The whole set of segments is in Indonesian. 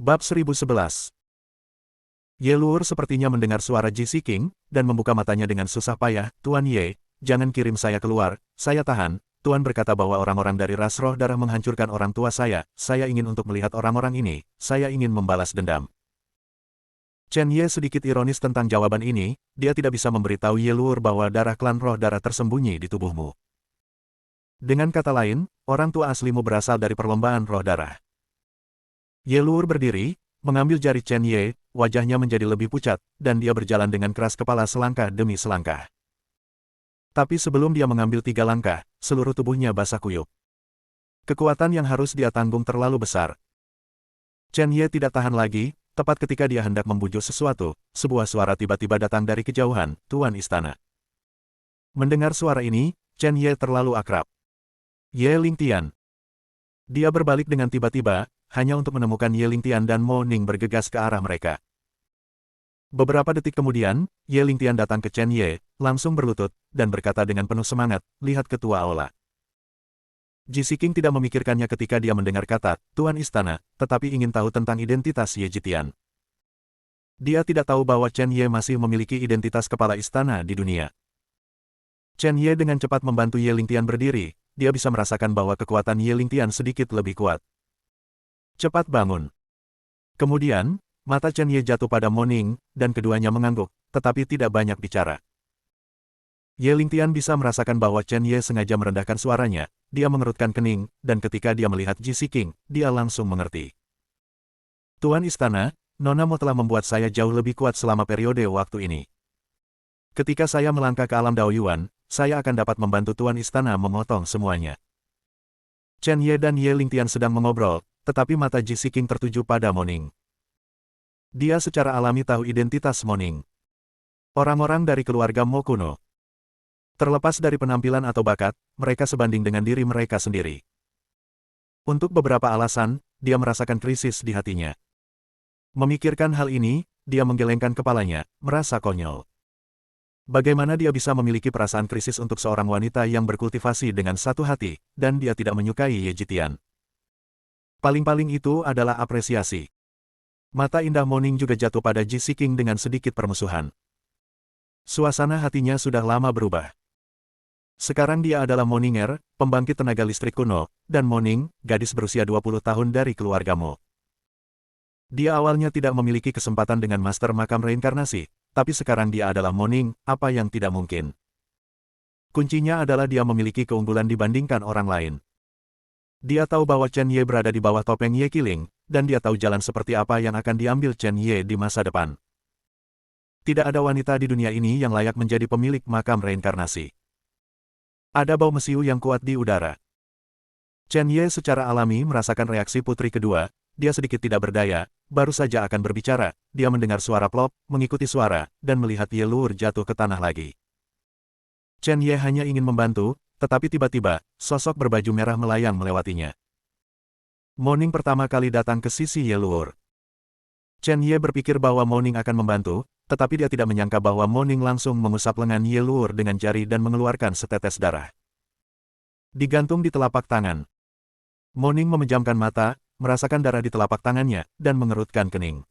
Bab 1011. Ye Luur sepertinya mendengar suara Ji King, dan membuka matanya dengan susah payah. Tuan Ye, jangan kirim saya keluar, saya tahan. Tuan berkata bahwa orang-orang dari ras roh darah menghancurkan orang tua saya ingin untuk melihat orang-orang ini, saya ingin membalas dendam. Chen Ye sedikit ironis tentang jawaban ini, dia tidak bisa memberitahu Ye Luur bahwa darah klan roh darah tersembunyi di tubuhmu. Dengan kata lain, orang tua aslimu berasal dari perlombaan roh darah. Ye Luur berdiri, mengambil jari Chen Ye, wajahnya menjadi lebih pucat, dan dia berjalan dengan keras kepala selangkah demi selangkah. Tapi sebelum dia mengambil 3 langkah, seluruh tubuhnya basah kuyup. Kekuatan yang harus dia tanggung terlalu besar. Chen Ye tidak tahan lagi, tepat ketika dia hendak membujuk sesuatu, sebuah suara tiba-tiba datang dari kejauhan, Tuan Istana. Mendengar suara ini, Chen Ye terlalu akrab. Ye Lingtian. Dia berbalik dengan tiba-tiba, hanya untuk menemukan Ye Lingtian dan Mo Ning bergegas ke arah mereka. Beberapa detik kemudian, Ye Lingtian datang ke Chen Ye, langsung berlutut, dan berkata dengan penuh semangat, lihat ketua aula. Ji King tidak memikirkannya ketika dia mendengar kata, Tuan Istana, tetapi ingin tahu tentang identitas Ye Jitian. Dia tidak tahu bahwa Chen Ye masih memiliki identitas kepala istana di dunia. Chen Ye dengan cepat membantu Ye Lingtian berdiri, dia bisa merasakan bahwa kekuatan Ye Lingtian sedikit lebih kuat. Cepat bangun. Kemudian, mata Chen Ye jatuh pada Mo Ning, dan keduanya mengangguk, tetapi tidak banyak bicara. Ye Lingtian bisa merasakan bahwa Chen Ye sengaja merendahkan suaranya, dia mengerutkan kening, dan ketika dia melihat Ji King, dia langsung mengerti. Tuan Istana, Nona Mo telah membuat saya jauh lebih kuat selama periode waktu ini. Ketika saya melangkah ke alam Daoyuan, saya akan dapat membantu Tuan Istana memotong semuanya. Chen Ye dan Ye Lingtian sedang mengobrol, tetapi mata Ji King tertuju pada Mo Ning. Dia secara alami tahu identitas Mo Ning. Orang-orang dari keluarga Mo kuno. Terlepas dari penampilan atau bakat, mereka sebanding dengan diri mereka sendiri. Untuk beberapa alasan, dia merasakan krisis di hatinya. Memikirkan hal ini, dia menggelengkan kepalanya, merasa konyol. Bagaimana dia bisa memiliki perasaan krisis untuk seorang wanita yang berkultivasi dengan satu hati, dan dia tidak menyukai Ye Jitian. Paling-paling itu adalah apresiasi. Mata indah Mo Ning juga jatuh pada Ji King dengan sedikit permusuhan. Suasana hatinya sudah lama berubah. Sekarang dia adalah Mo Ninger, pembangkit tenaga listrik kuno, dan Mo Ning, gadis berusia 20 tahun dari keluarga Mo. Dia awalnya tidak memiliki kesempatan dengan Master Makam Reinkarnasi, tapi sekarang dia adalah Mo Ning, apa yang tidak mungkin. Kuncinya adalah dia memiliki keunggulan dibandingkan orang lain. Dia tahu bahwa Chen Ye berada di bawah topeng Ye Qiling, dan dia tahu jalan seperti apa yang akan diambil Chen Ye di masa depan. Tidak ada wanita di dunia ini yang layak menjadi pemilik makam reinkarnasi. Ada bau mesiu yang kuat di udara. Chen Ye secara alami merasakan reaksi putri kedua, dia sedikit tidak berdaya, baru saja akan berbicara, dia mendengar suara plop, mengikuti suara, dan melihat Ye Luur jatuh ke tanah lagi. Chen Ye hanya ingin membantu, tetapi tiba-tiba, sosok berbaju merah melayang melewatinya. Mo Ning pertama kali datang ke sisi Ye Luur. Chen Ye berpikir bahwa Mo Ning akan membantu, tetapi dia tidak menyangka bahwa Mo Ning langsung mengusap lengan Ye Luur dengan jari dan mengeluarkan setetes darah. Digantung di telapak tangan. Mo Ning memejamkan mata, merasakan darah di telapak tangannya, dan mengerutkan kening.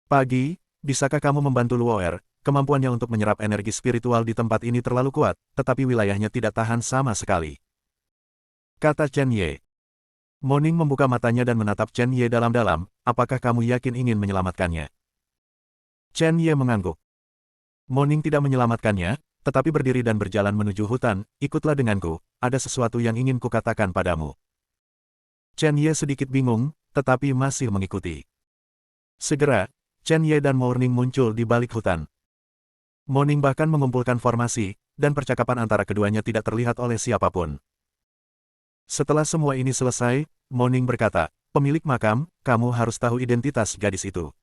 Pagi, bisakah kamu membantu Luoer? Kemampuannya untuk menyerap energi spiritual di tempat ini terlalu kuat, tetapi wilayahnya tidak tahan sama sekali. Kata Chen Ye. Mo Ning membuka matanya dan menatap Chen Ye dalam-dalam, apakah kamu yakin ingin menyelamatkannya? Chen Ye mengangguk. Mo Ning tidak menyelamatkannya, tetapi berdiri dan berjalan menuju hutan, ikutlah denganku, ada sesuatu yang ingin kukatakan padamu. Chen Ye sedikit bingung, tetapi masih mengikuti. Segera, Chen Ye dan Mo Ning muncul di balik hutan. Mo Ning bahkan mengumpulkan formasi, dan percakapan antara keduanya tidak terlihat oleh siapapun. Setelah semua ini selesai, Mo Ning berkata, pemilik makam, kamu harus tahu identitas gadis itu.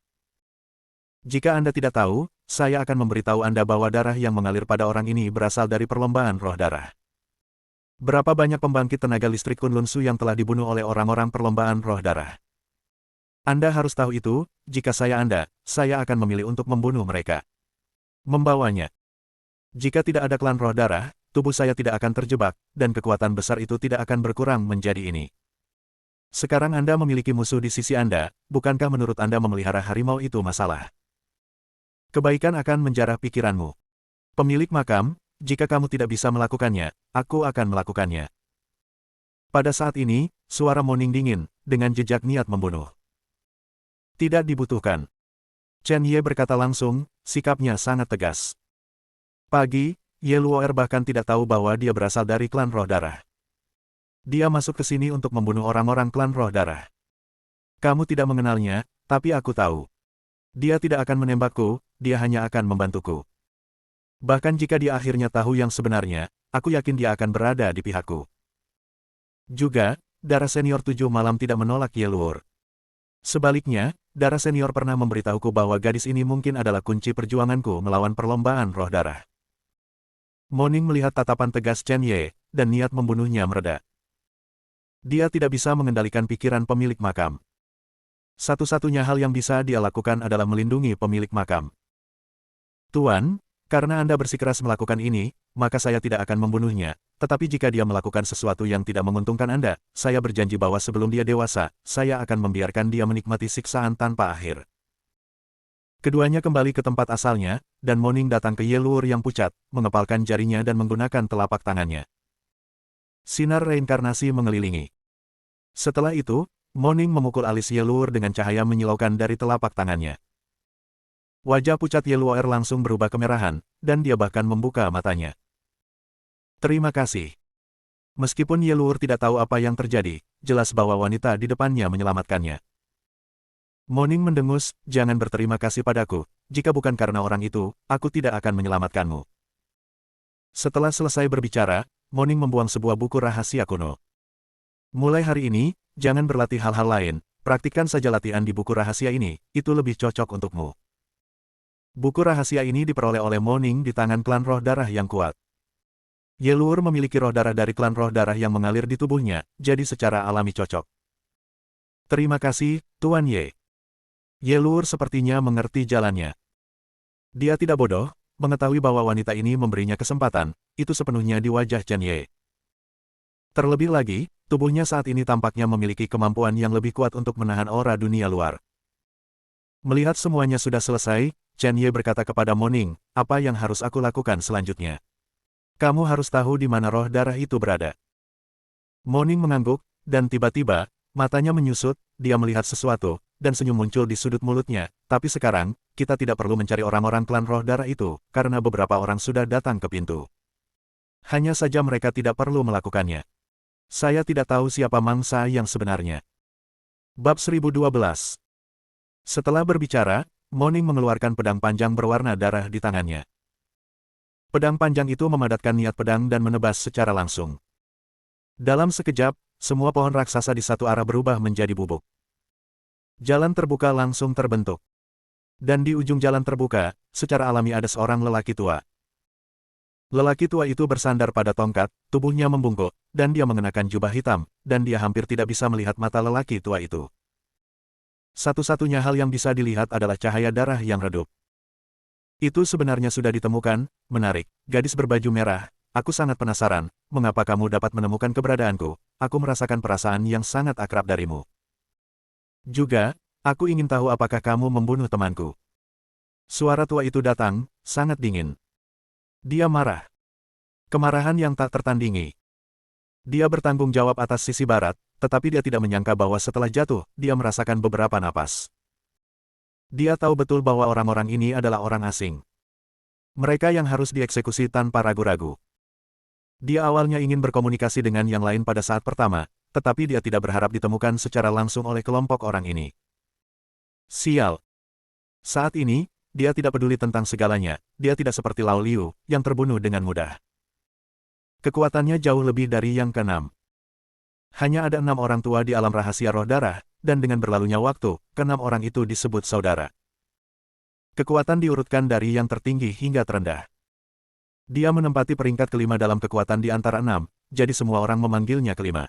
Jika Anda tidak tahu, saya akan memberitahu Anda bahwa darah yang mengalir pada orang ini berasal dari perlombaan roh darah. Berapa banyak pembangkit tenaga listrik Kunlun Su yang telah dibunuh oleh orang-orang perlombaan roh darah? Anda harus tahu itu, jika saya akan memilih untuk membunuh mereka. Membawanya. Jika tidak ada klan roh darah, tubuh saya tidak akan terjebak, dan kekuatan besar itu tidak akan berkurang menjadi ini. Sekarang Anda memiliki musuh di sisi Anda, bukankah menurut Anda memelihara harimau itu masalah? Kebaikan akan menjarah pikiranmu. Pemilik makam, jika kamu tidak bisa melakukannya, aku akan melakukannya. Pada saat ini, suara Moning dingin, dengan jejak niat membunuh. Tidak dibutuhkan. Chen Ye berkata langsung, sikapnya sangat tegas. Pagi, Ye Luo'er bahkan tidak tahu bahwa dia berasal dari klan roh darah. Dia masuk ke sini untuk membunuh orang-orang klan roh darah. Kamu tidak mengenalnya, tapi aku tahu. Dia tidak akan menembakku, dia hanya akan membantuku. Bahkan jika dia akhirnya tahu yang sebenarnya, aku yakin dia akan berada di pihakku. Juga, darah senior 7 malam tidak menolak Ye Luo'er. Sebaliknya, darah senior pernah memberitahuku bahwa gadis ini mungkin adalah kunci perjuanganku melawan perlombaan roh darah. Moning melihat tatapan tegas Chen Ye, dan niat membunuhnya mereda. Dia tidak bisa mengendalikan pikiran pemilik makam. Satu-satunya hal yang bisa dia lakukan adalah melindungi pemilik makam. Tuan, karena Anda bersikeras melakukan ini, maka saya tidak akan membunuhnya, tetapi jika dia melakukan sesuatu yang tidak menguntungkan Anda, saya berjanji bahwa sebelum dia dewasa, saya akan membiarkan dia menikmati siksaan tanpa akhir. Keduanya kembali ke tempat asalnya, dan Moning datang ke Ye Luo'er yang pucat, mengepalkan jarinya dan menggunakan telapak tangannya. Sinar reinkarnasi mengelilingi. Setelah itu, Moning memukul alis Ye Luo'er dengan cahaya menyilaukan dari telapak tangannya. Wajah pucat Ye Luo'er langsung berubah kemerahan, dan dia bahkan membuka matanya. Terima kasih. Meskipun Ye Luo'er tidak tahu apa yang terjadi, jelas bahwa wanita di depannya menyelamatkannya. Moning mendengus, jangan berterima kasih padaku, jika bukan karena orang itu, aku tidak akan menyelamatkanmu. Setelah selesai berbicara, Moning membuang sebuah buku rahasia kuno. Mulai hari ini, jangan berlatih hal-hal lain, praktikkan saja latihan di buku rahasia ini, itu lebih cocok untukmu. Buku rahasia ini diperoleh oleh Moning di tangan klan roh darah yang kuat. Ye Luo'er memiliki roh darah dari klan roh darah yang mengalir di tubuhnya, jadi secara alami cocok. Terima kasih, Tuan Ye. Ye Luo'er sepertinya mengerti jalannya. Dia tidak bodoh, mengetahui bahwa wanita ini memberinya kesempatan, itu sepenuhnya di wajah Chen Ye. Terlebih lagi, tubuhnya saat ini tampaknya memiliki kemampuan yang lebih kuat untuk menahan aura dunia luar. Melihat semuanya sudah selesai, Chen Ye berkata kepada Moning, apa yang harus aku lakukan selanjutnya? Kamu harus tahu di mana roh darah itu berada. Moning mengangguk, dan tiba-tiba, matanya menyusut, dia melihat sesuatu, dan senyum muncul di sudut mulutnya, tapi sekarang, kita tidak perlu mencari orang-orang klan roh darah itu, karena beberapa orang sudah datang ke pintu. Hanya saja mereka tidak perlu melakukannya. Saya tidak tahu siapa mangsa yang sebenarnya. Bab 1012. Setelah berbicara, Moning mengeluarkan pedang panjang berwarna darah di tangannya. Pedang panjang itu memadatkan niat pedang dan menebas secara langsung. Dalam sekejap, semua pohon raksasa di satu arah berubah menjadi bubuk. Jalan terbuka langsung terbentuk. Dan di ujung jalan terbuka, secara alami ada seorang lelaki tua. Lelaki tua itu bersandar pada tongkat, tubuhnya membungkuk, dan dia mengenakan jubah hitam, dan dia hampir tidak bisa melihat mata lelaki tua itu. Satu-satunya hal yang bisa dilihat adalah cahaya darah yang redup. Itu sebenarnya sudah ditemukan, menarik, gadis berbaju merah, aku sangat penasaran, mengapa kamu dapat menemukan keberadaanku, aku merasakan perasaan yang sangat akrab darimu. Juga, aku ingin tahu apakah kamu membunuh temanku. Suara tua itu datang, sangat dingin. Dia marah. Kemarahan yang tak tertandingi. Dia bertanggung jawab atas sisi barat, tetapi dia tidak menyangka bahwa setelah jatuh, dia merasakan beberapa napas. Dia tahu betul bahwa orang-orang ini adalah orang asing. Mereka yang harus dieksekusi tanpa ragu-ragu. Dia awalnya ingin berkomunikasi dengan yang lain pada saat pertama, tetapi dia tidak berharap ditemukan secara langsung oleh kelompok orang ini. Sial. Saat ini, dia tidak peduli tentang segalanya, dia tidak seperti Lao Liu, yang terbunuh dengan mudah. Kekuatannya jauh lebih dari yang keenam. Hanya ada 6 orang tua di alam rahasia roh darah, dan dengan berlalunya waktu, ke-6 orang itu disebut saudara. Kekuatan diurutkan dari yang tertinggi hingga terendah. Dia menempati peringkat kelima dalam kekuatan di antara 6, jadi semua orang memanggilnya kelima.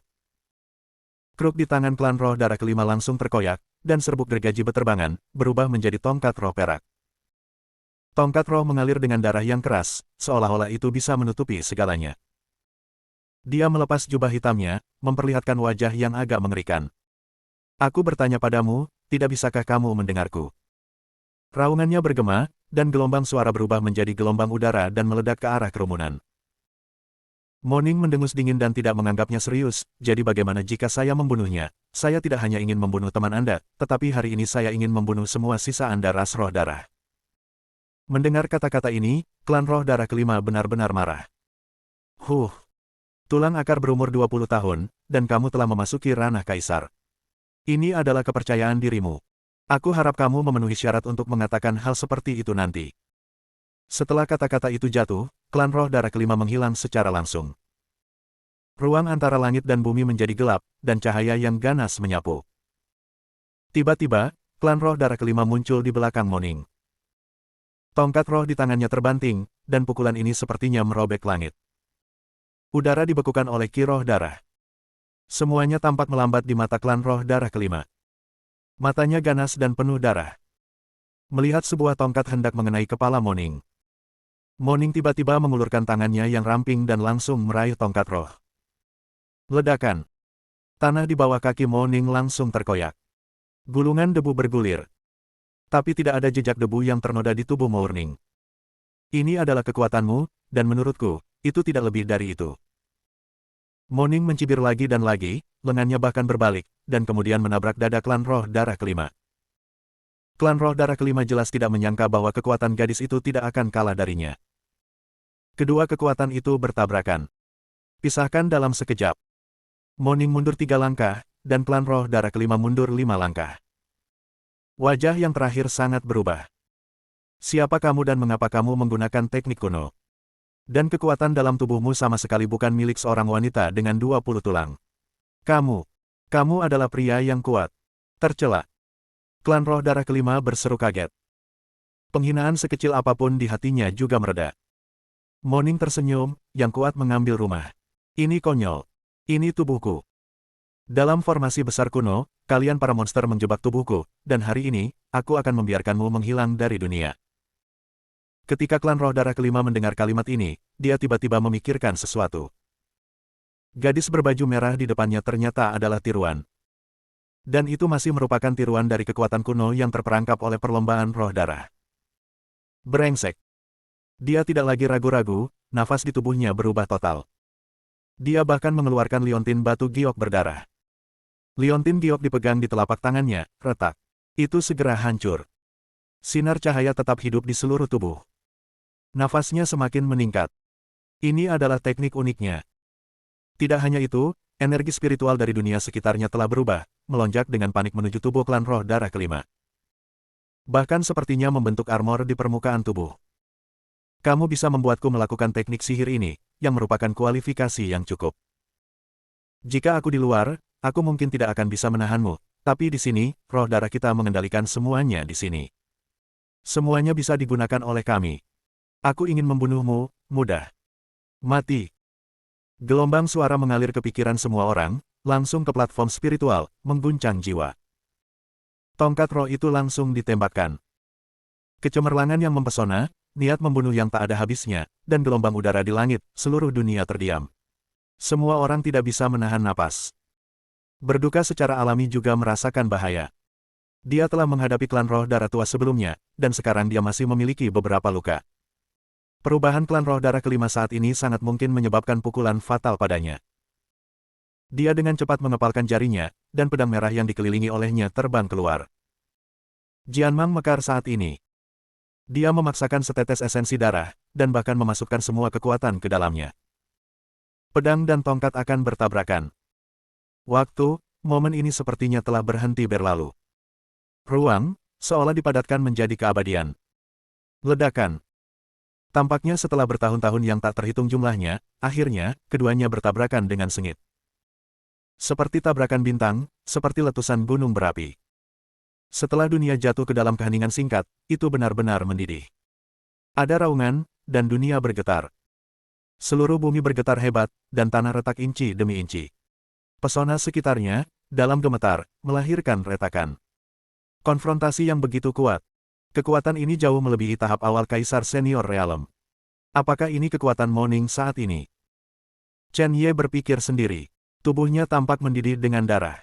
Kruk di tangan klan roh darah kelima langsung terkoyak, dan serbuk gergaji beterbangan, berubah menjadi tongkat roh perak. Tongkat roh mengalir dengan darah yang keras, seolah-olah itu bisa menutupi segalanya. Dia melepas jubah hitamnya, memperlihatkan wajah yang agak mengerikan. Aku bertanya padamu, tidak bisakah kamu mendengarku? Raungannya bergema, dan gelombang suara berubah menjadi gelombang udara dan meledak ke arah kerumunan. Moning mendengus dingin dan tidak menganggapnya serius, jadi bagaimana jika saya membunuhnya? Saya tidak hanya ingin membunuh teman Anda, tetapi hari ini saya ingin membunuh semua sisa Anda ras roh darah. Mendengar kata-kata ini, klan roh darah kelima benar-benar marah. Tulang akar berumur 20 tahun, dan kamu telah memasuki ranah kaisar. Ini adalah kepercayaan dirimu. Aku harap kamu memenuhi syarat untuk mengatakan hal seperti itu nanti. Setelah kata-kata itu jatuh, klan roh darah kelima menghilang secara langsung. Ruang antara langit dan bumi menjadi gelap, dan cahaya yang ganas menyapu. Tiba-tiba, klan roh darah kelima muncul di belakang Moning. Tongkat roh di tangannya terbanting, dan pukulan ini sepertinya merobek langit. Udara dibekukan oleh ki roh darah. Semuanya tampak melambat di mata klan roh darah kelima. Matanya ganas dan penuh darah. Melihat sebuah tongkat hendak mengenai kepala Moning. Moning tiba-tiba mengulurkan tangannya yang ramping dan langsung meraih tongkat roh. Ledakan. Tanah di bawah kaki Moning langsung terkoyak. Gulungan debu bergulir. Tapi tidak ada jejak debu yang ternoda di tubuh Mourning. Ini adalah kekuatanmu, dan menurutku, itu tidak lebih dari itu. Moning mencibir lagi dan lagi, lengannya bahkan berbalik, dan kemudian menabrak dada klan roh darah kelima. Klan roh darah kelima jelas tidak menyangka bahwa kekuatan gadis itu tidak akan kalah darinya. Kedua kekuatan itu bertabrakan. Pisahkan dalam sekejap. Moning mundur 3 langkah, dan klan roh darah kelima mundur 5 langkah. Wajah yang terakhir sangat berubah. Siapa kamu dan mengapa kamu menggunakan teknik kuno? Dan kekuatan dalam tubuhmu sama sekali bukan milik seorang wanita dengan 20 tulang. Kamu adalah pria yang kuat. Tercela. Klan roh darah kelima berseru kaget. Penghinaan sekecil apapun di hatinya juga mereda. Moning tersenyum, yang kuat mengambil rumah. Ini konyol. Ini tubuhku. Dalam formasi besar kuno, kalian para monster menjebak tubuhku, dan hari ini, aku akan membiarkanmu menghilang dari dunia. Ketika klan roh darah kelima mendengar kalimat ini, dia tiba-tiba memikirkan sesuatu. Gadis berbaju merah di depannya ternyata adalah tiruan. Dan itu masih merupakan tiruan dari kekuatan kuno yang terperangkap oleh perlombaan roh darah. Brengsek. Dia tidak lagi ragu-ragu, nafas di tubuhnya berubah total. Dia bahkan mengeluarkan liontin batu giok berdarah. Liontin giok dipegang di telapak tangannya, retak. Itu segera hancur. Sinar cahaya tetap hidup di seluruh tubuh. Nafasnya semakin meningkat. Ini adalah teknik uniknya. Tidak hanya itu, energi spiritual dari dunia sekitarnya telah berubah, melonjak dengan panik menuju tubuh klan roh darah kelima. Bahkan sepertinya membentuk armor di permukaan tubuh. Kamu bisa membuatku melakukan teknik sihir ini, yang merupakan kualifikasi yang cukup. Jika aku di luar, aku mungkin tidak akan bisa menahanmu, tapi di sini, roh darah kita mengendalikan semuanya di sini. Semuanya bisa digunakan oleh kami. Aku ingin membunuhmu, mudah. Mati. Gelombang suara mengalir ke pikiran semua orang, langsung ke platform spiritual, mengguncang jiwa. Tongkat roh itu langsung ditembakkan. Kecemerlangan yang mempesona, niat membunuh yang tak ada habisnya, dan gelombang udara di langit, seluruh dunia terdiam. Semua orang tidak bisa menahan napas. Berduka secara alami juga merasakan bahaya. Dia telah menghadapi klan roh darah tua sebelumnya, dan sekarang dia masih memiliki beberapa luka. Perubahan klan roh darah kelima saat ini sangat mungkin menyebabkan pukulan fatal padanya. Dia dengan cepat mengepalkan jarinya, dan pedang merah yang dikelilingi olehnya terbang keluar. Jianmang mekar saat ini. Dia memaksakan setetes esensi darah, dan bahkan memasukkan semua kekuatan ke dalamnya. Pedang dan tongkat akan bertabrakan. Momen ini sepertinya telah berhenti berlalu. Ruang, seolah dipadatkan menjadi keabadian. Ledakan. Tampaknya setelah bertahun-tahun yang tak terhitung jumlahnya, akhirnya, keduanya bertabrakan dengan sengit. Seperti tabrakan bintang, seperti letusan gunung berapi. Setelah dunia jatuh ke dalam keheningan singkat, itu benar-benar mendidih. Ada raungan, dan dunia bergetar. Seluruh bumi bergetar hebat, dan tanah retak inci demi inci. Pesona sekitarnya, dalam gemetar, melahirkan retakan. Konfrontasi yang begitu kuat. Kekuatan ini jauh melebihi tahap awal Kaisar Senior Realm. Apakah ini kekuatan Moning saat ini? Chen Ye berpikir sendiri. Tubuhnya tampak mendidih dengan darah.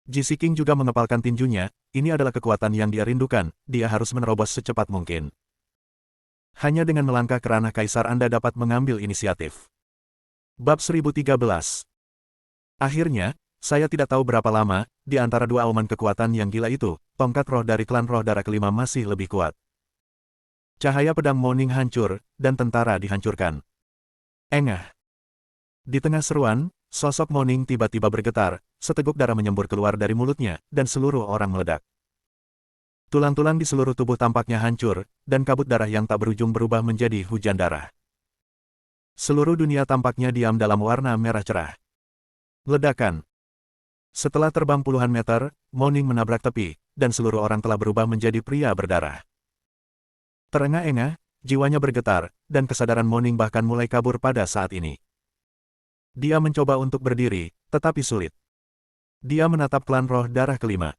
Jisi King juga mengepalkan tinjunya, ini adalah kekuatan yang dia rindukan, dia harus menerobos secepat mungkin. Hanya dengan melangkah ke ranah kaisar Anda dapat mengambil inisiatif. Bab 1013. Akhirnya, saya tidak tahu berapa lama, di antara dua auman kekuatan yang gila itu, tongkat roh dari klan roh darah kelima masih lebih kuat. Cahaya pedang Mourning hancur, dan tentara dihancurkan. Engah. Di tengah seruan, sosok Mourning tiba-tiba bergetar, seteguk darah menyembur keluar dari mulutnya, dan seluruh orang meledak. Tulang-tulang di seluruh tubuh tampaknya hancur, dan kabut darah yang tak berujung berubah menjadi hujan darah. Seluruh dunia tampaknya diam dalam warna merah cerah. Ledakan. Setelah terbang puluhan meter, Mourning menabrak tepi, dan seluruh orang telah berubah menjadi pria berdarah. Terengah-engah, jiwanya bergetar, dan kesadaran Mourning bahkan mulai kabur pada saat ini. Dia mencoba untuk berdiri, tetapi sulit. Dia menatap klan roh darah kelima.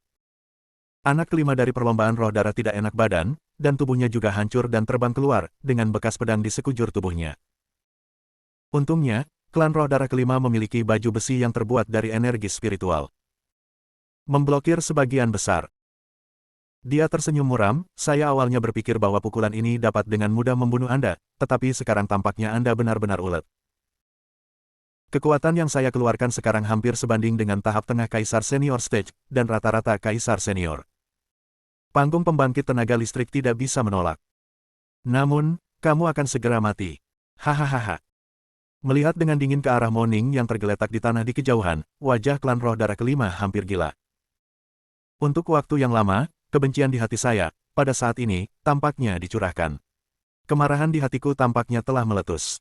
Anak kelima dari perlombaan roh darah tidak enak badan, dan tubuhnya juga hancur dan terbang keluar, dengan bekas pedang di sekujur tubuhnya. Untungnya, klan roh darah kelima memiliki baju besi yang terbuat dari energi spiritual. Memblokir sebagian besar. Dia tersenyum muram, saya awalnya berpikir bahwa pukulan ini dapat dengan mudah membunuh Anda, tetapi sekarang tampaknya Anda benar-benar ulet. Kekuatan yang saya keluarkan sekarang hampir sebanding dengan tahap tengah Kaisar Senior Stage, dan rata-rata Kaisar Senior. Panggung pembangkit tenaga listrik tidak bisa menolak. Namun, kamu akan segera mati. Hahaha. Melihat dengan dingin ke arah Mourning yang tergeletak di tanah di kejauhan, wajah klan roh darah kelima hampir gila. Untuk waktu yang lama, kebencian di hati saya, pada saat ini, tampaknya dicurahkan. Kemarahan di hatiku tampaknya telah meletus.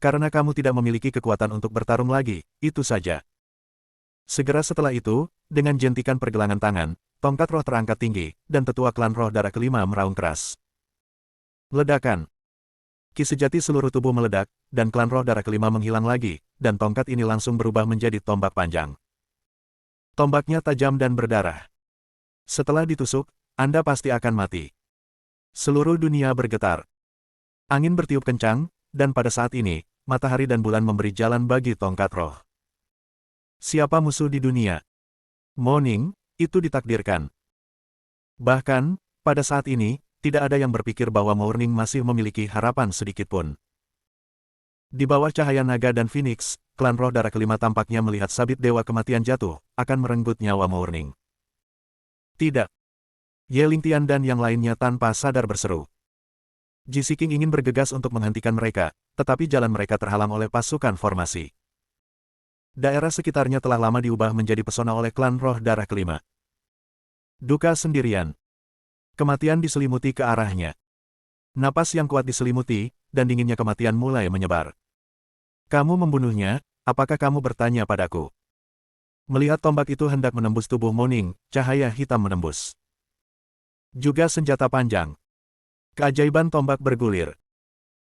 Karena kamu tidak memiliki kekuatan untuk bertarung lagi, itu saja. Segera setelah itu, dengan jentikan pergelangan tangan, tongkat roh terangkat tinggi, dan tetua klan roh darah kelima meraung keras. Ledakan. Ki sejati seluruh tubuh meledak, dan klan roh darah kelima menghilang lagi, dan tongkat ini langsung berubah menjadi tombak panjang. Tombaknya tajam dan berdarah. Setelah ditusuk, Anda pasti akan mati. Seluruh dunia bergetar. Angin bertiup kencang, dan pada saat ini, matahari dan bulan memberi jalan bagi tongkat roh. Siapa musuh di dunia? Mourning, itu ditakdirkan. Bahkan, pada saat ini, tidak ada yang berpikir bahwa Mourning masih memiliki harapan sedikitpun. Di bawah cahaya naga dan Phoenix, klan roh darah kelima tampaknya melihat sabit dewa kematian jatuh, akan merenggut nyawa Mourning. Tidak. Ye Lingtian dan yang lainnya tanpa sadar berseru. Jisi King ingin bergegas untuk menghentikan mereka, tetapi jalan mereka terhalang oleh pasukan formasi. Daerah sekitarnya telah lama diubah menjadi pesona oleh klan roh darah kelima. Duka sendirian. Kematian diselimuti ke arahnya. Napas yang kuat diselimuti, dan dinginnya kematian mulai menyebar. Kamu membunuhnya, apakah kamu bertanya padaku? Melihat tombak itu hendak menembus tubuh Mourning, cahaya hitam menembus. Juga senjata panjang. Keajaiban tombak bergulir.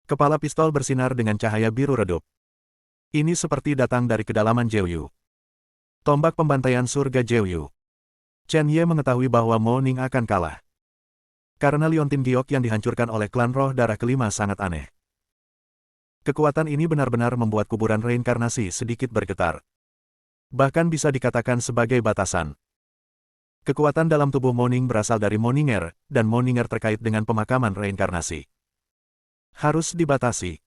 Kepala pistol bersinar dengan cahaya biru redup. Ini seperti datang dari kedalaman Jeoyu. Tombak pembantaian surga Jeoyu. Chen Ye mengetahui bahwa Mourning akan kalah. Karena liontin giok yang dihancurkan oleh klan roh darah kelima sangat aneh. Kekuatan ini benar-benar membuat kuburan reinkarnasi sedikit bergetar. Bahkan bisa dikatakan sebagai batasan. Kekuatan dalam tubuh Mourning berasal dari Mourninger, dan Mourninger terkait dengan pemakaman reinkarnasi. Harus dibatasi.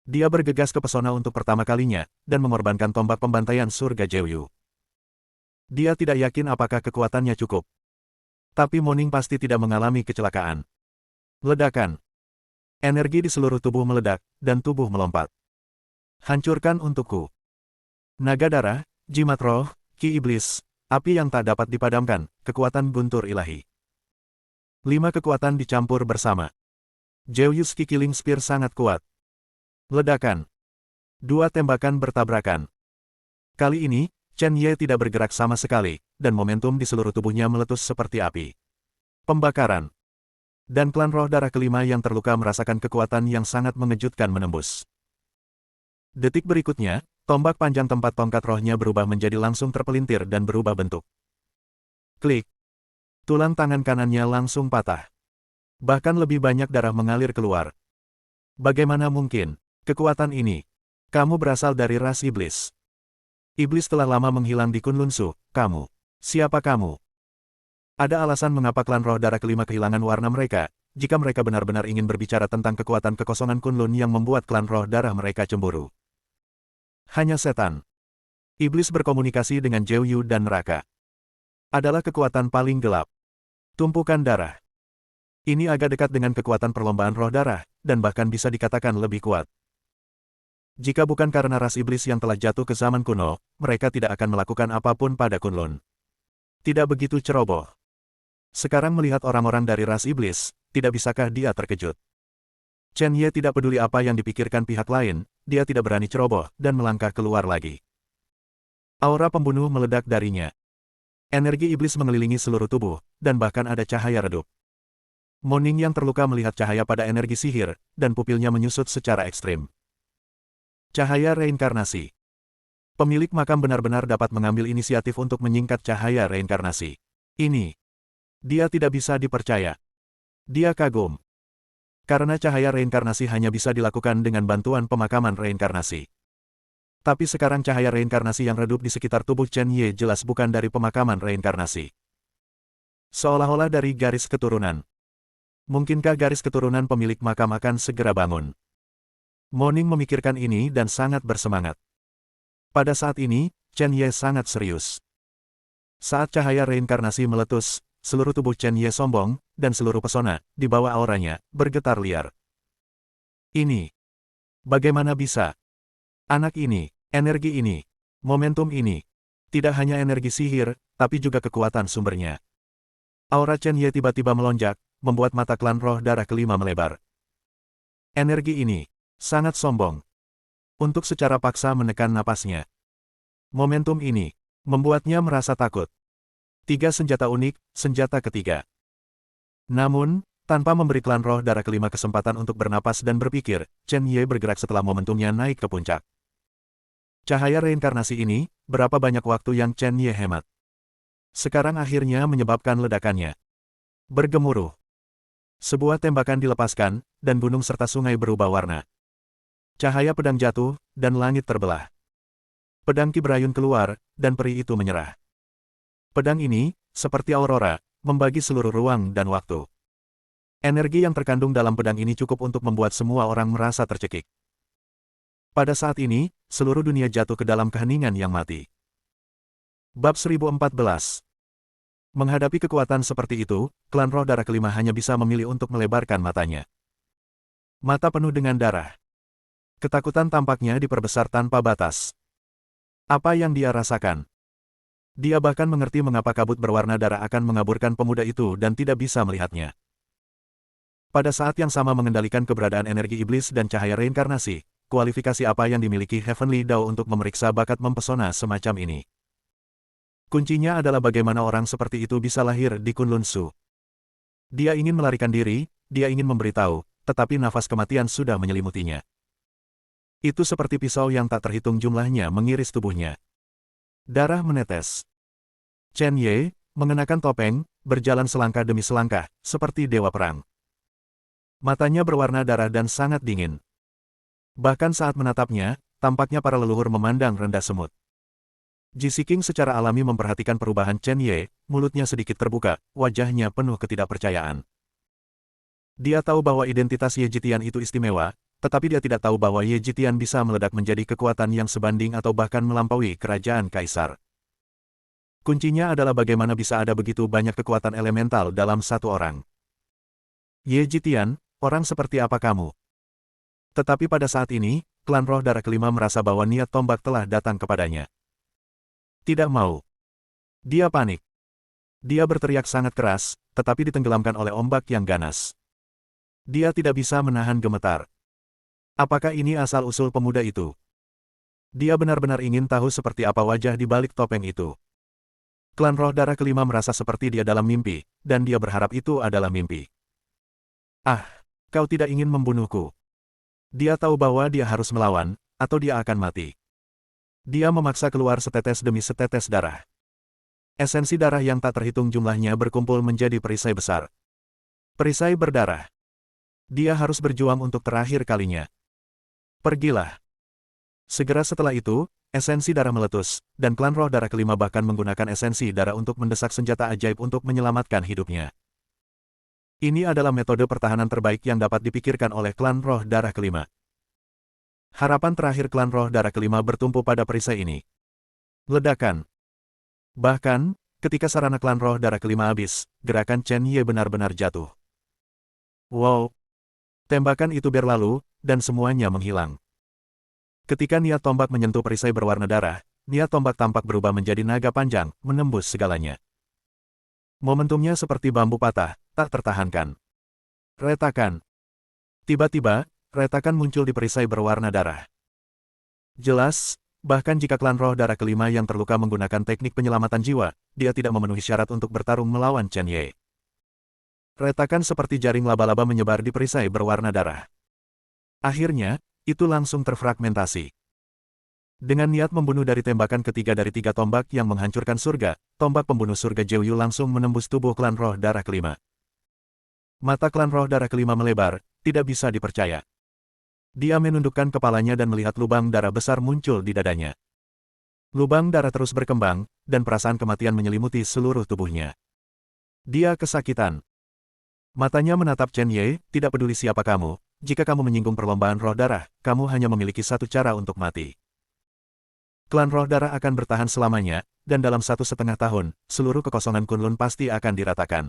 Dia bergegas ke pesona untuk pertama kalinya, dan mengorbankan tombak pembantaian surga Jeoyu. Dia tidak yakin apakah kekuatannya cukup. Tapi Mourning pasti tidak mengalami kecelakaan. Ledakan. Energi di seluruh tubuh meledak, dan tubuh melompat. Hancurkan untukku. Naga darah, jimat roh, ki iblis, api yang tak dapat dipadamkan, kekuatan guntur ilahi. 5 kekuatan dicampur bersama. Jeoyu's Ki Killing Spear sangat kuat. Ledakan. 2 tembakan bertabrakan. Kali ini, Chen Ye tidak bergerak sama sekali, dan momentum di seluruh tubuhnya meletus seperti api. Pembakaran. Dan klan roh darah kelima yang terluka merasakan kekuatan yang sangat mengejutkan menembus. Detik berikutnya, tombak panjang tempat tongkat rohnya berubah menjadi langsung terpelintir dan berubah bentuk. Klik. Tulang tangan kanannya langsung patah. Bahkan lebih banyak darah mengalir keluar. Bagaimana mungkin? Kekuatan ini. Kamu berasal dari ras iblis. Iblis telah lama menghilang di Kunlun Su. Kamu. Siapa kamu? Ada alasan mengapa klan roh darah kelima kehilangan warna mereka, jika mereka benar-benar ingin berbicara tentang kekuatan kekosongan Kunlun yang membuat klan roh darah mereka cemburu. Hanya setan. Iblis berkomunikasi dengan Jeoyu dan neraka. Adalah kekuatan paling gelap. Tumpukan darah. Ini agak dekat dengan kekuatan perlombaan roh darah, dan bahkan bisa dikatakan lebih kuat. Jika bukan karena ras iblis yang telah jatuh ke zaman kuno, mereka tidak akan melakukan apapun pada Kunlun. Tidak begitu ceroboh. Sekarang melihat orang-orang dari ras iblis, tidak bisakah dia terkejut? Chen Ye tidak peduli apa yang dipikirkan pihak lain, dia tidak berani ceroboh, dan melangkah keluar lagi. Aura pembunuh meledak darinya. Energi iblis mengelilingi seluruh tubuh, dan bahkan ada cahaya redup. Moning yang terluka melihat cahaya pada energi sihir, dan pupilnya menyusut secara ekstrim. Cahaya reinkarnasi. Pemilik makam benar-benar dapat mengambil inisiatif untuk menyingkat cahaya reinkarnasi. Ini. Dia tidak bisa dipercaya. Dia kagum. Karena cahaya reinkarnasi hanya bisa dilakukan dengan bantuan pemakaman reinkarnasi. Tapi sekarang cahaya reinkarnasi yang redup di sekitar tubuh Chen Ye jelas bukan dari pemakaman reinkarnasi. Seolah-olah dari garis keturunan. Mungkinkah garis keturunan pemilik makam akan segera bangun? Moning memikirkan ini dan sangat bersemangat. Pada saat ini, Chen Ye sangat serius. Saat cahaya reinkarnasi meletus, seluruh tubuh Chen Ye sombong, dan seluruh pesona, di bawah auranya, bergetar liar. Ini. Bagaimana bisa? Anak ini, energi ini, momentum ini. Tidak hanya energi sihir, tapi juga kekuatan sumbernya. Aura Chen Ye tiba-tiba melonjak, membuat mata klan roh darah kelima melebar. Energi ini, sangat sombong. Untuk secara paksa menekan napasnya. Momentum ini, membuatnya merasa takut. 3 senjata unik, senjata ketiga. Namun, tanpa memberi klan roh darah kelima kesempatan untuk bernapas dan berpikir, Chen Ye bergerak setelah momentumnya naik ke puncak. Cahaya reinkarnasi ini, berapa banyak waktu yang Chen Ye hemat. Sekarang akhirnya menyebabkan ledakannya. Bergemuruh. Sebuah tembakan dilepaskan, dan gunung serta sungai berubah warna. Cahaya pedang jatuh, dan langit terbelah. Pedang Ki berayun keluar, dan peri itu menyerah. Pedang ini, seperti aurora, membagi seluruh ruang dan waktu. Energi yang terkandung dalam pedang ini cukup untuk membuat semua orang merasa tercekik. Pada saat ini, seluruh dunia jatuh ke dalam keheningan yang mati. Bab 1014. Menghadapi kekuatan seperti itu, klan roh darah kelima hanya bisa memilih untuk melebarkan matanya. Mata penuh dengan darah. Ketakutan tampaknya diperbesar tanpa batas. Apa yang dia rasakan? Dia bahkan mengerti mengapa kabut berwarna darah akan mengaburkan pemuda itu dan tidak bisa melihatnya. Pada saat yang sama mengendalikan keberadaan energi iblis dan cahaya reinkarnasi, kualifikasi apa yang dimiliki Heavenly Dao untuk memeriksa bakat mempesona semacam ini? Kuncinya adalah bagaimana orang seperti itu bisa lahir di Kunlun Su. Dia ingin melarikan diri, dia ingin memberitahu, tetapi nafas kematian sudah menyelimutinya. Itu seperti pisau yang tak terhitung jumlahnya mengiris tubuhnya. Darah menetes. Chen Ye, mengenakan topeng, berjalan selangkah demi selangkah, seperti dewa perang. Matanya berwarna darah dan sangat dingin. Bahkan saat menatapnya, tampaknya para leluhur memandang rendah semut. Ji King secara alami memperhatikan perubahan Chen Ye, mulutnya sedikit terbuka, wajahnya penuh ketidakpercayaan. Dia tahu bahwa identitas Ye Jitian itu istimewa, tetapi dia tidak tahu bahwa Ye Jitian bisa meledak menjadi kekuatan yang sebanding atau bahkan melampaui kerajaan kaisar. Kuncinya adalah bagaimana bisa ada begitu banyak kekuatan elemental dalam satu orang. Ye Jitian, orang seperti apa kamu? Tetapi pada saat ini, klan roh darah kelima merasa bahwa niat tombak telah datang kepadanya. Tidak mau. Dia panik. Dia berteriak sangat keras, tetapi ditenggelamkan oleh ombak yang ganas. Dia tidak bisa menahan gemetar. Apakah ini asal-usul pemuda itu? Dia benar-benar ingin tahu seperti apa wajah di balik topeng itu. Klan roh darah kelima merasa seperti dia dalam mimpi, dan dia berharap itu adalah mimpi. Ah, kau tidak ingin membunuhku. Dia tahu bahwa dia harus melawan, atau dia akan mati. Dia memaksa keluar setetes demi setetes darah. Esensi darah yang tak terhitung jumlahnya berkumpul menjadi perisai besar. Perisai berdarah. Dia harus berjuang untuk terakhir kalinya. Pergilah. Segera setelah itu, esensi darah meletus, dan klan roh darah kelima bahkan menggunakan esensi darah untuk mendesak senjata ajaib untuk menyelamatkan hidupnya. Ini adalah metode pertahanan terbaik yang dapat dipikirkan oleh klan roh darah kelima. Harapan terakhir klan roh darah kelima bertumpu pada perisai ini. Ledakan. Bahkan, ketika sarana klan roh darah kelima habis, gerakan Chen Ye benar-benar jatuh. Wow! Tembakan itu berlalu, dan semuanya menghilang. Ketika niat tombak menyentuh perisai berwarna darah, niat tombak tampak berubah menjadi naga panjang, menembus segalanya. Momentumnya seperti bambu patah, tak tertahankan. Retakan. Tiba-tiba, retakan muncul di perisai berwarna darah. Jelas, bahkan jika klan roh darah kelima yang terluka menggunakan teknik penyelamatan jiwa, dia tidak memenuhi syarat untuk bertarung melawan Chen Ye. Retakan seperti jaring laba-laba menyebar di perisai berwarna darah. Akhirnya, itu langsung terfragmentasi. Dengan niat membunuh dari tembakan ketiga dari 3 tombak yang menghancurkan surga, tombak pembunuh surga Jiuyu langsung menembus tubuh klan roh darah kelima. Mata klan roh darah kelima melebar, tidak bisa dipercaya. Dia menundukkan kepalanya dan melihat lubang darah besar muncul di dadanya. Lubang darah terus berkembang, dan perasaan kematian menyelimuti seluruh tubuhnya. Dia kesakitan. Matanya menatap Chen Ye, tidak peduli siapa kamu, jika kamu menyinggung perlombaan roh darah, kamu hanya memiliki satu cara untuk mati. Klan roh darah akan bertahan selamanya, dan dalam 1,5 tahun, seluruh kekosongan Kunlun pasti akan diratakan.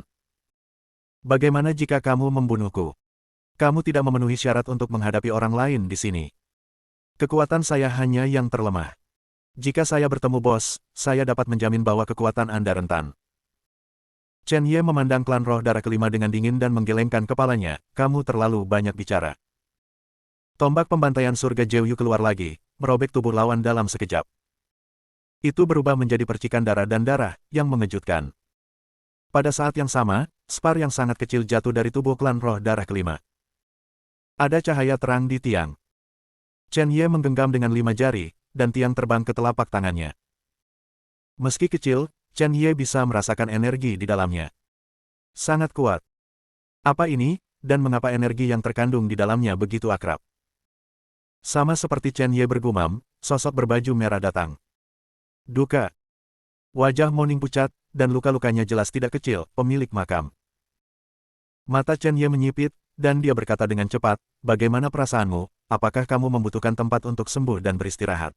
Bagaimana jika kamu membunuhku? Kamu tidak memenuhi syarat untuk menghadapi orang lain di sini. Kekuatan saya hanya yang terlemah. Jika saya bertemu bos, saya dapat menjamin bahwa kekuatan Anda rentan. Chen Ye memandang klan roh darah kelima dengan dingin dan menggelengkan kepalanya, kamu terlalu banyak bicara. Tombak pembantaian surga Jiuyu keluar lagi, merobek tubuh lawan dalam sekejap. Itu berubah menjadi percikan darah dan darah, yang mengejutkan. Pada saat yang sama, spar yang sangat kecil jatuh dari tubuh klan roh darah kelima. Ada cahaya terang di tiang. Chen Ye menggenggam dengan 5 jari, dan tiang terbang ke telapak tangannya. Meski kecil, Chen Ye bisa merasakan energi di dalamnya. Sangat kuat. Apa ini, dan mengapa energi yang terkandung di dalamnya begitu akrab? Sama seperti Chen Ye bergumam, sosok berbaju merah datang. Duka. Wajah Moning pucat, dan luka-lukanya jelas tidak kecil, pemilik makam. Mata Chen Ye menyipit, dan dia berkata dengan cepat, bagaimana perasaanmu, apakah kamu membutuhkan tempat untuk sembuh dan beristirahat?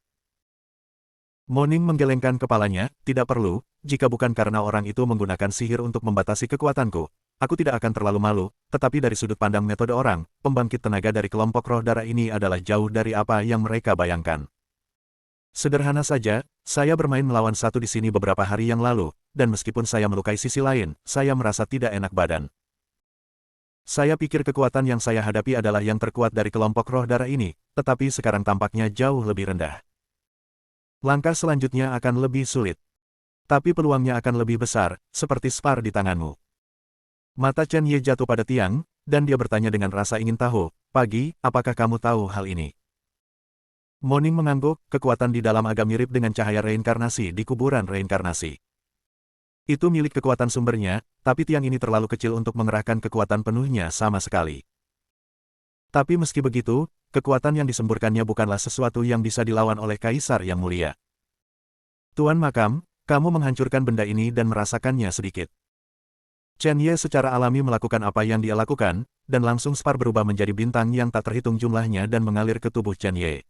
Moning menggelengkan kepalanya, tidak perlu, jika bukan karena orang itu menggunakan sihir untuk membatasi kekuatanku, aku tidak akan terlalu malu, tetapi dari sudut pandang metode orang, pembangkit tenaga dari kelompok roh darah ini adalah jauh dari apa yang mereka bayangkan. Sederhana saja, saya bermain melawan satu di sini beberapa hari yang lalu, dan meskipun saya melukai sisi lain, saya merasa tidak enak badan. Saya pikir kekuatan yang saya hadapi adalah yang terkuat dari kelompok roh darah ini, tetapi sekarang tampaknya jauh lebih rendah. Langkah selanjutnya akan lebih sulit. Tapi peluangnya akan lebih besar, seperti spar di tanganmu. Mata Chen Ye jatuh pada tiang, dan dia bertanya dengan rasa ingin tahu, Pagi, apakah kamu tahu hal ini? Moning mengangguk, kekuatan di dalam agak mirip dengan cahaya reinkarnasi di kuburan reinkarnasi. Itu milik kekuatan sumbernya, tapi tiang ini terlalu kecil untuk mengerahkan kekuatan penuhnya sama sekali. Tapi meski begitu, kekuatan yang disemburkannya bukanlah sesuatu yang bisa dilawan oleh Kaisar yang mulia. Tuan Makam, kamu menghancurkan benda ini dan merasakannya sedikit. Chen Ye secara alami melakukan apa yang dia lakukan, dan langsung spar berubah menjadi bintang yang tak terhitung jumlahnya dan mengalir ke tubuh Chen Ye.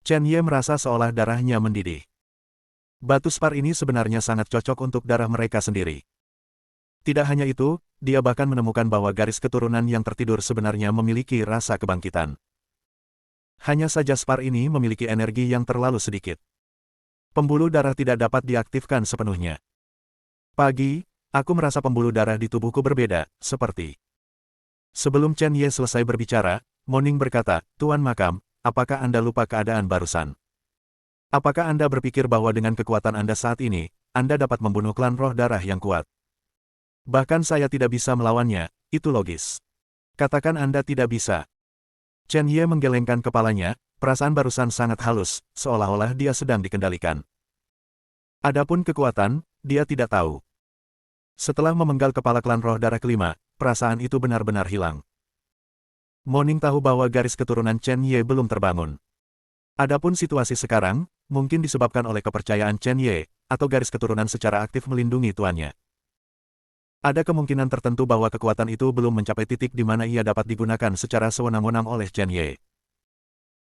Chen Ye merasa seolah darahnya mendidih. Batu spar ini sebenarnya sangat cocok untuk darah mereka sendiri. Tidak hanya itu, dia bahkan menemukan bahwa garis keturunan yang tertidur sebenarnya memiliki rasa kebangkitan. Hanya saja spar ini memiliki energi yang terlalu sedikit. Pembuluh darah tidak dapat diaktifkan sepenuhnya. Pagi, aku merasa pembuluh darah di tubuhku berbeda, seperti. Sebelum Chen Ye selesai berbicara, Moning berkata, Tuan Makam, apakah Anda lupa keadaan barusan? Apakah Anda berpikir bahwa dengan kekuatan Anda saat ini, Anda dapat membunuh klan roh darah yang kuat? Bahkan saya tidak bisa melawannya, itu logis. Katakan Anda tidak bisa. Chen Ye menggelengkan kepalanya, perasaan barusan sangat halus, seolah-olah dia sedang dikendalikan. Adapun kekuatan, dia tidak tahu. Setelah memenggal kepala klan roh darah kelima, perasaan itu benar-benar hilang. Moning tahu bahwa garis keturunan Chen Ye belum terbangun. Adapun situasi sekarang, mungkin disebabkan oleh kepercayaan Chen Ye, atau garis keturunan secara aktif melindungi tuannya. Ada kemungkinan tertentu bahwa kekuatan itu belum mencapai titik di mana ia dapat digunakan secara sewenang-wenang oleh Chen Ye.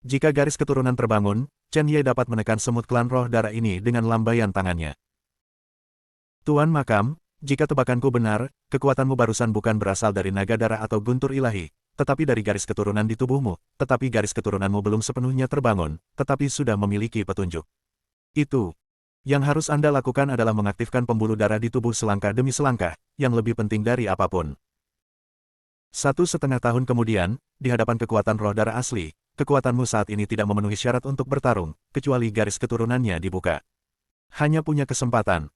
Jika garis keturunan terbangun, Chen Ye dapat menekan semut klan roh darah ini dengan lambaian tangannya. Tuan Makam, jika tebakanku benar, kekuatanmu barusan bukan berasal dari naga darah atau guntur ilahi, tetapi dari garis keturunan di tubuhmu, tetapi garis keturunanmu belum sepenuhnya terbangun, tetapi sudah memiliki petunjuk. Itu. Yang harus Anda lakukan adalah mengaktifkan pembuluh darah di tubuh selangkah demi selangkah, yang lebih penting dari apapun. 1,5 tahun kemudian, di hadapan kekuatan roh darah asli, kekuatanmu saat ini tidak memenuhi syarat untuk bertarung, kecuali garis keturunannya dibuka. Hanya punya kesempatan.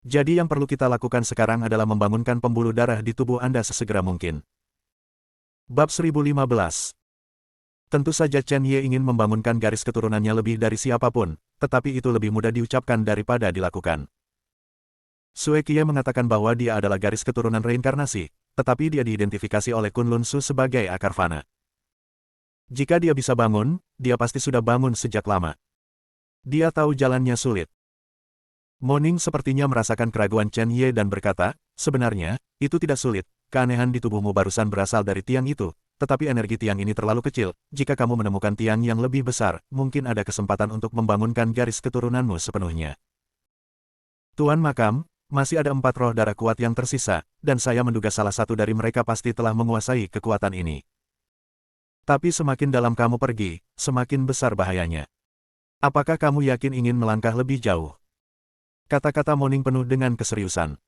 Jadi yang perlu kita lakukan sekarang adalah membangunkan pembuluh darah di tubuh Anda sesegera mungkin. Bab 1015. Tentu saja Chen Ye ingin membangunkan garis keturunannya lebih dari siapapun, tetapi itu lebih mudah diucapkan daripada dilakukan. Sue Qiye mengatakan bahwa dia adalah garis keturunan reinkarnasi, tetapi dia diidentifikasi oleh Kunlun Su sebagai akar fana. Jika dia bisa bangun, dia pasti sudah bangun sejak lama. Dia tahu jalannya sulit. Moning sepertinya merasakan keraguan Chen Ye dan berkata, sebenarnya, itu tidak sulit, keanehan di tubuhmu barusan berasal dari tiang itu. Tetapi energi tiang ini terlalu kecil, jika kamu menemukan tiang yang lebih besar, mungkin ada kesempatan untuk membangunkan garis keturunanmu sepenuhnya. Tuan Makam, masih ada 4 roh darah kuat yang tersisa, dan saya menduga salah satu dari mereka pasti telah menguasai kekuatan ini. Tapi semakin dalam kamu pergi, semakin besar bahayanya. Apakah kamu yakin ingin melangkah lebih jauh? Kata-kata Moning penuh dengan keseriusan.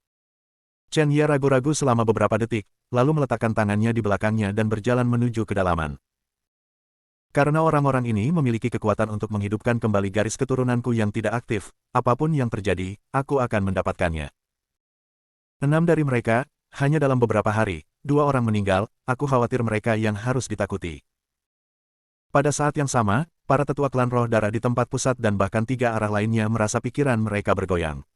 Chen Ye ragu-ragu selama beberapa detik, lalu meletakkan tangannya di belakangnya dan berjalan menuju kedalaman. Karena orang-orang ini memiliki kekuatan untuk menghidupkan kembali garis keturunanku yang tidak aktif, apapun yang terjadi, aku akan mendapatkannya. 6 dari mereka, hanya dalam beberapa hari, 2 orang meninggal, aku khawatir mereka yang harus ditakuti. Pada saat yang sama, para tetua klan roh darah di tempat pusat dan bahkan 3 arah lainnya merasa pikiran mereka bergoyang.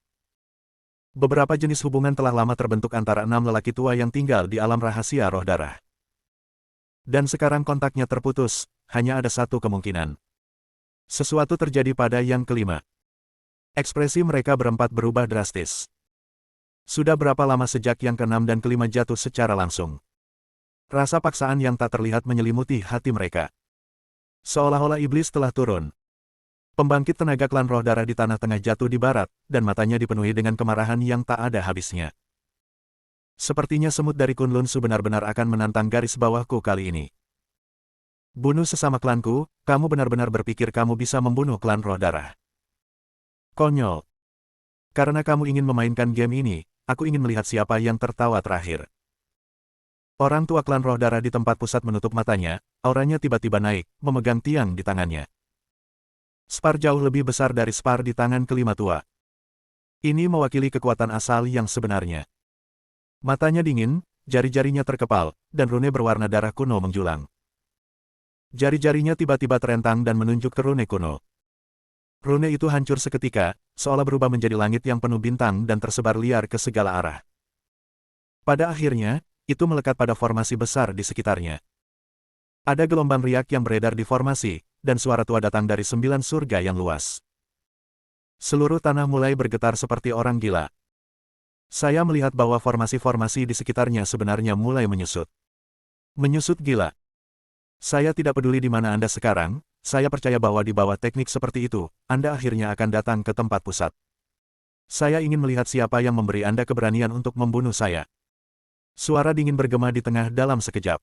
Beberapa jenis hubungan telah lama terbentuk antara 6 lelaki tua yang tinggal di alam rahasia roh darah. Dan sekarang kontaknya terputus, hanya ada satu kemungkinan. Sesuatu terjadi pada yang kelima. Ekspresi mereka berempat berubah drastis. Sudah berapa lama sejak yang keenam dan kelima jatuh secara langsung? Rasa paksaan yang tak terlihat menyelimuti hati mereka. Seolah-olah iblis telah turun. Pembangkit tenaga klan roh darah di tanah tengah jatuh di barat, dan matanya dipenuhi dengan kemarahan yang tak ada habisnya. Sepertinya semut dari Kunlun Su benar-benar akan menantang garis bawahku kali ini. Bunuh sesama klanku, kamu benar-benar berpikir kamu bisa membunuh klan roh darah. Konyol. Karena kamu ingin memainkan game ini, aku ingin melihat siapa yang tertawa terakhir. Orang tua klan roh darah di tempat pusat menutup matanya, auranya tiba-tiba naik, memegang tiang di tangannya. Spar jauh lebih besar dari spar di tangan kelima tua. Ini mewakili kekuatan asal yang sebenarnya. Matanya dingin, jari-jarinya terkepal, dan rune berwarna darah kuno menjulang. Jari-jarinya tiba-tiba terentang dan menunjuk ke rune kuno. Rune itu hancur seketika, seolah berubah menjadi langit yang penuh bintang dan tersebar liar ke segala arah. Pada akhirnya, itu melekat pada formasi besar di sekitarnya. Ada gelombang riak yang beredar di formasi, dan suara tua datang dari 9 surga yang luas. Seluruh tanah mulai bergetar seperti orang gila. Saya melihat bahwa formasi-formasi di sekitarnya sebenarnya mulai menyusut. Menyusut gila. Saya tidak peduli di mana Anda sekarang, saya percaya bahwa di bawah teknik seperti itu, Anda akhirnya akan datang ke tempat pusat. Saya ingin melihat siapa yang memberi Anda keberanian untuk membunuh saya. Suara dingin bergema di tengah dalam sekejap.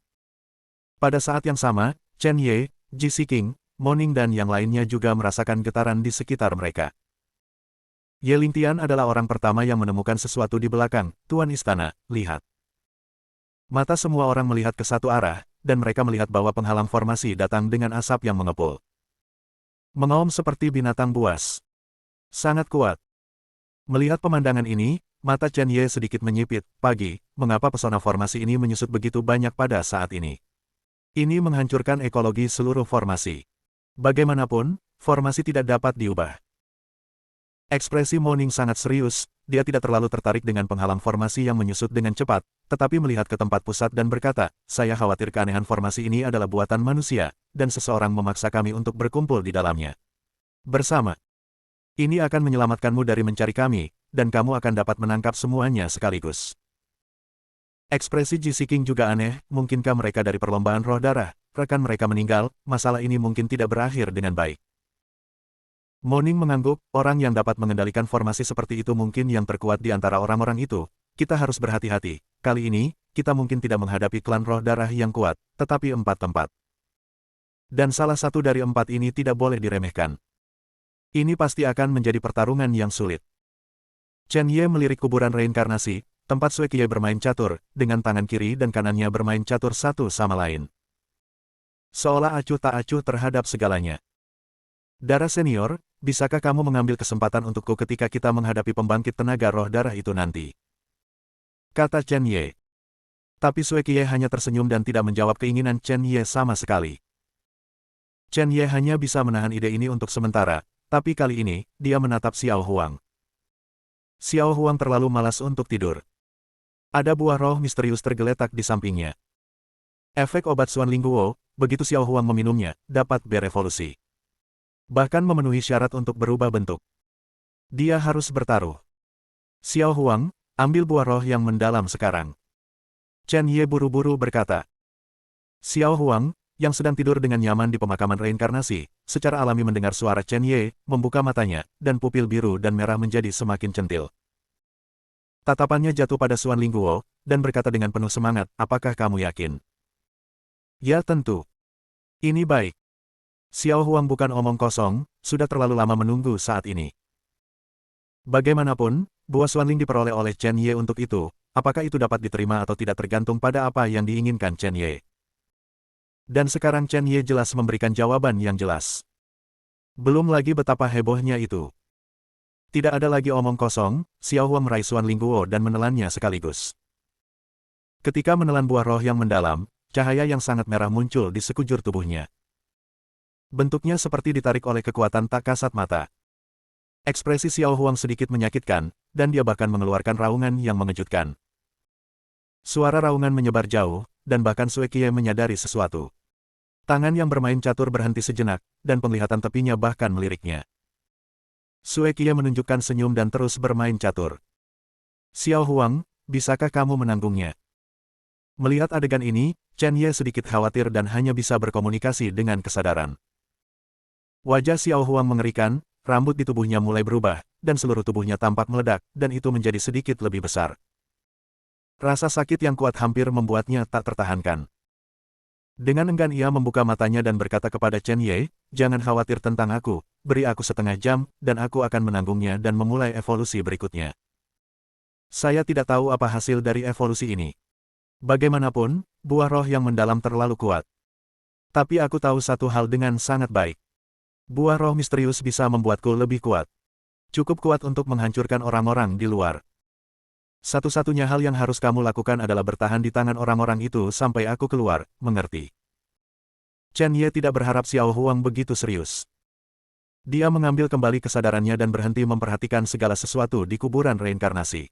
Pada saat yang sama, Chen Ye, Ji King, Moning dan yang lainnya juga merasakan getaran di sekitar mereka. Ye Lingtian adalah orang pertama yang menemukan sesuatu di belakang, Tuan Istana, lihat. Mata semua orang melihat ke satu arah, dan mereka melihat bahwa penghalang formasi datang dengan asap yang mengepul. Mengaum seperti binatang buas. Sangat kuat. Melihat pemandangan ini, mata Chen Ye sedikit menyipit, pagi, mengapa pesona formasi ini menyusut begitu banyak pada saat ini? Ini menghancurkan ekologi seluruh formasi. Bagaimanapun, formasi tidak dapat diubah. Ekspresi Moning sangat serius, dia tidak terlalu tertarik dengan penghalang formasi yang menyusut dengan cepat, tetapi melihat ke tempat pusat dan berkata, saya khawatir keanehan formasi ini adalah buatan manusia, dan seseorang memaksa kami untuk berkumpul di dalamnya. Bersama. Ini akan menyelamatkanmu dari mencari kami, dan kamu akan dapat menangkap semuanya sekaligus. Ekspresi GC King juga aneh, mungkinkah mereka dari perlombaan roh darah, rekan mereka meninggal, masalah ini mungkin tidak berakhir dengan baik. Moning mengangguk, orang yang dapat mengendalikan formasi seperti itu mungkin yang terkuat di antara orang-orang itu. Kita harus berhati-hati. Kali ini, kita mungkin tidak menghadapi klan roh darah yang kuat, tetapi 4 tempat. Dan salah satu dari 4 ini tidak boleh diremehkan. Ini pasti akan menjadi pertarungan yang sulit. Chen Ye melirik kuburan reinkarnasi, tempat Sui Qiye bermain catur, dengan tangan kiri dan kanannya bermain catur satu sama lain. Seolah acuh tak acuh terhadap segalanya. Darah senior, bisakah kamu mengambil kesempatan untukku ketika kita menghadapi pembangkit tenaga roh darah itu nanti? Kata Chen Ye. Tapi Sui Qiye hanya tersenyum dan tidak menjawab keinginan Chen Ye sama sekali. Chen Ye hanya bisa menahan ide ini untuk sementara, tapi kali ini, dia menatap Xiao Huang. Xiao Huang terlalu malas untuk tidur. Ada buah roh misterius tergeletak di sampingnya. Efek obat Xuan Lingguo, begitu Xiao Huang meminumnya, dapat berevolusi. Bahkan memenuhi syarat untuk berubah bentuk. Dia harus bertaruh. Xiao Huang, ambil buah roh yang mendalam sekarang. Chen Ye buru-buru berkata. Xiao Huang, yang sedang tidur dengan nyaman di pemakaman reinkarnasi, secara alami mendengar suara Chen Ye, membuka matanya, dan pupil biru dan merah menjadi semakin centil. Tatapannya jatuh pada Xuan Lingguo, dan berkata dengan penuh semangat, apakah kamu yakin? Ya tentu. Ini baik. Xiao Huang bukan omong kosong, sudah terlalu lama menunggu saat ini. Bagaimanapun, buah Xuanling diperoleh oleh Chen Ye untuk itu, apakah itu dapat diterima atau tidak tergantung pada apa yang diinginkan Chen Ye. Dan sekarang Chen Ye jelas memberikan jawaban yang jelas. Belum lagi betapa hebohnya itu. Tidak ada lagi omong kosong, Xiao Huang meraih Xuan Lingguo dan menelannya sekaligus. Ketika menelan buah roh yang mendalam, cahaya yang sangat merah muncul di sekujur tubuhnya. Bentuknya seperti ditarik oleh kekuatan tak kasat mata. Ekspresi Xiao Huang sedikit menyakitkan, dan dia bahkan mengeluarkan raungan yang mengejutkan. Suara raungan menyebar jauh, dan bahkan Sui Qiye menyadari sesuatu. Tangan yang bermain catur berhenti sejenak, dan penglihatan tepinya bahkan meliriknya. Sui Qiye menunjukkan senyum dan terus bermain catur. Xiao Huang, bisakah kamu menanggungnya? Melihat adegan ini, Chen Ye sedikit khawatir dan hanya bisa berkomunikasi dengan kesadaran. Wajah Xiao Huang mengerikan, rambut di tubuhnya mulai berubah, dan seluruh tubuhnya tampak meledak, dan itu menjadi sedikit lebih besar. Rasa sakit yang kuat hampir membuatnya tak tertahankan. Dengan enggan ia membuka matanya dan berkata kepada Chen Ye, jangan khawatir tentang aku, beri aku setengah jam, dan aku akan menanggungnya dan memulai evolusi berikutnya. Saya tidak tahu apa hasil dari evolusi ini. Bagaimanapun, buah roh yang mendalam terlalu kuat. Tapi aku tahu satu hal dengan sangat baik. Buah roh misterius bisa membuatku lebih kuat. Cukup kuat untuk menghancurkan orang-orang di luar. Satu-satunya hal yang harus kamu lakukan adalah bertahan di tangan orang-orang itu sampai aku keluar, mengerti? Chen Ye tidak berharap Xiao Huang begitu serius. Dia mengambil kembali kesadarannya dan berhenti memperhatikan segala sesuatu di kuburan reinkarnasi.